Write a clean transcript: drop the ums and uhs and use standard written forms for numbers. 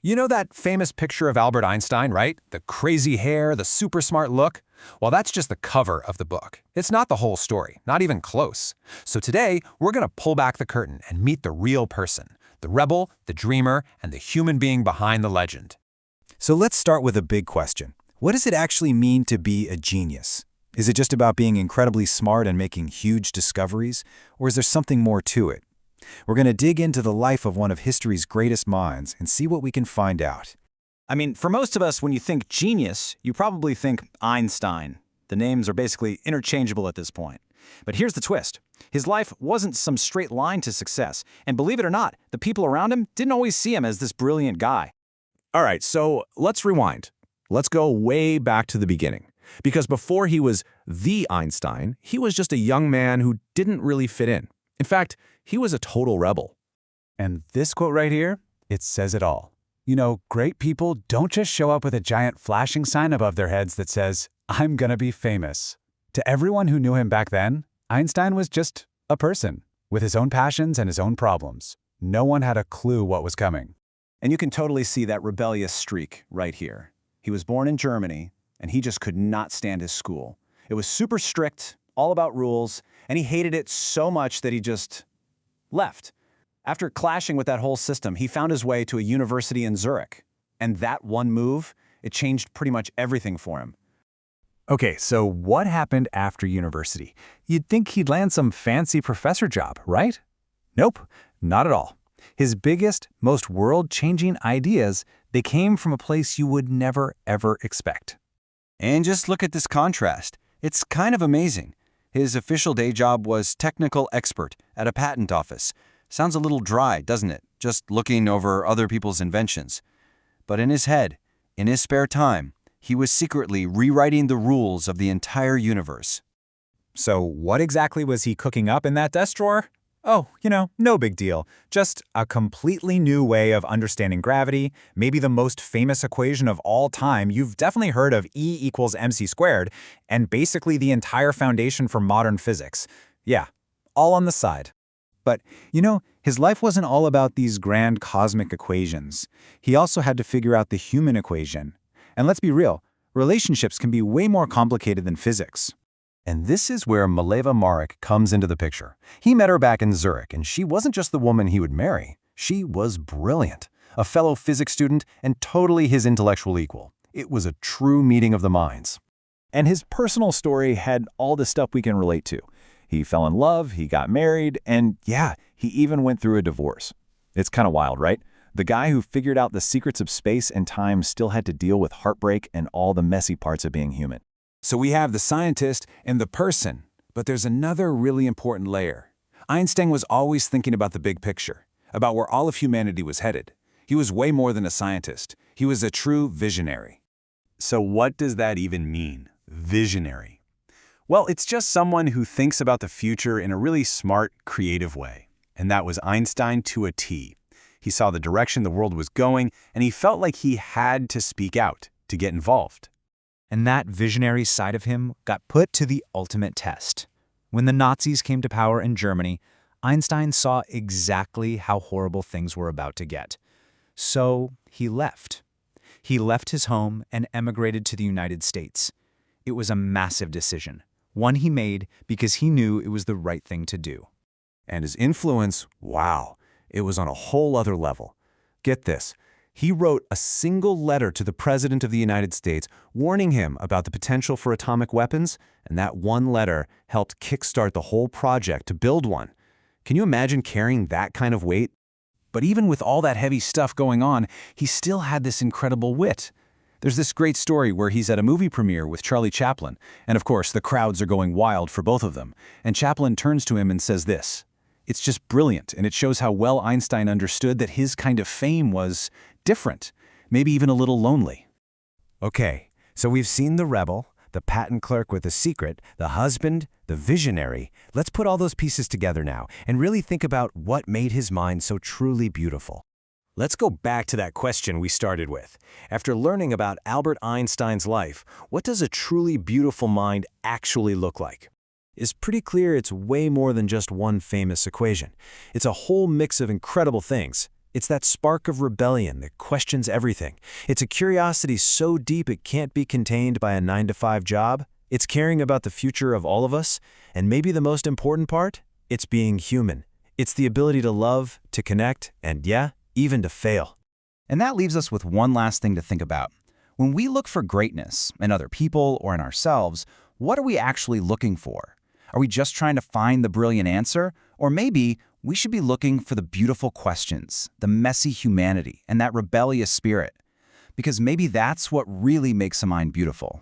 You know that famous picture of Albert Einstein, right? The crazy hair, the super smart look? Well, that's just the cover of the book. It's not the whole story, not even close. So today, we're going to pull back the curtain and meet the real person, the rebel, the dreamer, and the human being behind the legend. So let's start with a big question. What does it actually mean to be a genius? Is it just about being incredibly smart and making huge discoveries, or is there something more to it? We're going to dig into the life of one of history's greatest minds and see what we can find out. I mean, for most of us, when you think genius, you probably think Einstein. The names are basically interchangeable at this point. But here's the twist. His life wasn't some straight line to success, and believe it or not, the people around him didn't always see him as this brilliant guy. All right, so let's rewind. Let's go way back to the beginning. Because before he was the Einstein, he was just a young man who didn't really fit in. In fact, he was a total rebel. And this quote right here, it says it all. You know, great people don't just show up with a giant flashing sign above their heads that says, "I'm gonna be famous." To everyone who knew him back then, Einstein was just a person with his own passions and his own problems. No one had a clue what was coming. And you can totally see that rebellious streak right here. He was born in Germany, and he just could not stand his school. It was super strict, all about rules, and he hated it so much that he just left. After clashing with that whole system, he found his way to a university in Zurich. And that one move, it changed pretty much everything for him. Okay, so what happened after university? You'd think he'd land some fancy professor job, right? Nope, not at all. His biggest, most world-changing ideas, they came from a place you would never, ever expect. And just look at this contrast. It's kind of amazing. His official day job was technical expert at a patent office. Sounds a little dry, doesn't it? Just looking over other people's inventions. But in his head, in his spare time, he was secretly rewriting the rules of the entire universe. So what exactly was he cooking up in that desk drawer? Oh, no big deal. Just a completely new way of understanding gravity, maybe the most famous equation of all time. You've definitely heard of E equals mc squared, and basically the entire foundation for modern physics. Yeah, all on the side. But, his life wasn't all about these grand cosmic equations. He also had to figure out the human equation. And let's be real, relationships can be way more complicated than physics. And this is where Mileva Maric comes into the picture. He met her back in Zurich, and she wasn't just the woman he would marry. She was brilliant, a fellow physics student and totally his intellectual equal. It was a true meeting of the minds. And his personal story had all the stuff we can relate to. He fell in love, he got married, and yeah, he even went through a divorce. It's kind of wild, right? The guy who figured out the secrets of space and time still had to deal with heartbreak and all the messy parts of being human. So we have the scientist and the person, but there's another really important layer. Einstein was always thinking about the big picture, about where all of humanity was headed. He was way more than a scientist. He was a true visionary. So what does that even mean? Visionary. Well, it's just someone who thinks about the future in a really smart, creative way. And that was Einstein to a T. He saw the direction the world was going, and he felt like he had to speak out, to get involved. And that visionary side of him got put to the ultimate test. When the Nazis came to power in Germany, Einstein saw exactly how horrible things were about to get. So he left. He left his home and emigrated to the United States. It was a massive decision, one he made because he knew it was the right thing to do. And his influence, wow, it was on a whole other level. Get this. He wrote a single letter to the President of the United States warning him about the potential for atomic weapons, and that one letter helped kickstart the whole project to build one. Can you imagine carrying that kind of weight? But even with all that heavy stuff going on, he still had this incredible wit. There's this great story where he's at a movie premiere with Charlie Chaplin, and of course the crowds are going wild for both of them, and Chaplin turns to him and says this. It's just brilliant, and it shows how well Einstein understood that his kind of fame was different, maybe even a little lonely. Okay, so we've seen the rebel, the patent clerk with a secret, the husband, the visionary. Let's put all those pieces together now and really think about what made his mind so truly beautiful. Let's go back to that question we started with. After learning about Albert Einstein's life, what does a truly beautiful mind actually look like? It's pretty clear it's way more than just one famous equation. It's a whole mix of incredible things. It's that spark of rebellion that questions everything. It's a curiosity so deep it can't be contained by a 9-to-5 job. It's caring about the future of all of us. And maybe the most important part? It's being human. It's the ability to love, to connect, and yeah, even to fail. And that leaves us with one last thing to think about. When we look for greatness in other people or in ourselves, what are we actually looking for? Are we just trying to find the brilliant answer? Or maybe we should be looking for the beautiful questions, the messy humanity, and that rebellious spirit. Because maybe that's what really makes a mind beautiful.